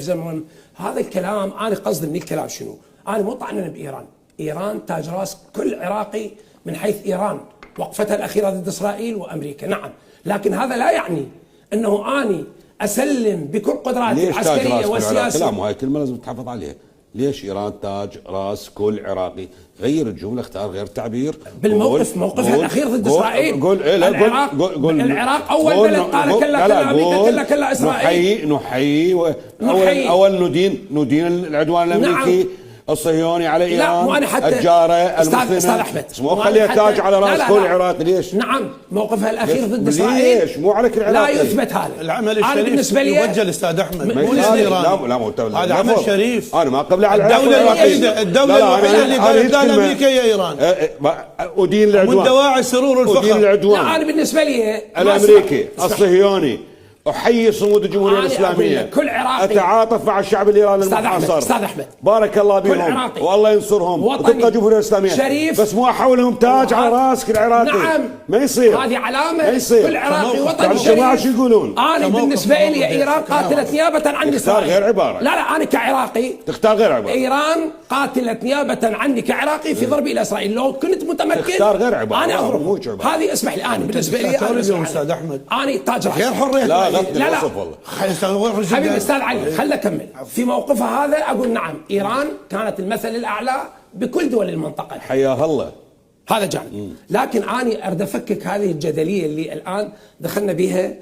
زمن هذا الكلام. انا قصدي من الكلام شنو؟ انا مو طعنا بايران، ايران تاج راس كل عراقي من حيث ايران وقفتها الاخيره ضد اسرائيل وامريكا، نعم، لكن هذا لا يعني انه اني اسلم بكل قدراتي العسكريه والسياسيه. لا، مو هاي كلمه لازم تحافظ عليها. ليش ايران تاج راس كل عراقي؟ غير الجمله، اختار غير تعبير. موقفها الاخير ضد اسرائيل. قول العراق اول بلد قال كلا امريكا كلا اسرائيل. نحيي اول ندين العدوان الامريكي. نعم. الصهيوني على ايران. لا، مو انا حتى الجاره المسلمه. استاذ احمد، مو خليها تاج على راس كل عراقي. ليش؟ نعم، موقفها الاخير ضد اسرائيل. ليش؟ مو على كل عراقي. لا يثبت هذا العمل الشريف بالنسبه لي يوجه الاستاذ احمد، مو لا لا، مو هذا عمل شريف. انا ما قبل على العراق. الدوله الوحيده اللي قالت لا لامريكا هي ايران. ادين العدوان من دواعي السرور والفخر. ادين العدوان. لا، انا بالنسبه لي الامريكي الصهيوني. احيي صمود الجمهوريه الاسلاميه. كل عراقي اتعاطف مع الشعب الايراني المحاصر. استاذ احمد، بارك الله بهم والله ينصرهم وتبقى الجمهوريه الاسلاميه شريف، بس مو احولهم تاج على راس كل عراقي. نعم، ما يصير. هذه علامه. ما يصير. كل عراقي وطني شريف. الجماعه شو يقولون؟ انا بالنسبه لي ايران قاتلت نيابه عني. تختار غير عباره. لا لا، انا كعراقي تختار غير عباره. ايران قاتلت نيابه عني كعراقي في ضربي الى اسرائيل. لو كنت متمكن تختار غير عباره. انا اضرب. هذه اسمح لي، انا بالنسبه لي استاذ احمد، انا تاج راس غير حريه. لا حبيبي استاذ علي، خلنا اكمل. في موقفها هذا اقول نعم، ايران كانت المثل الاعلى بكل دول المنطقه. حياها الله. هذا جانب. لكن اني اريد افكك هذه الجدليه اللي الان دخلنا بها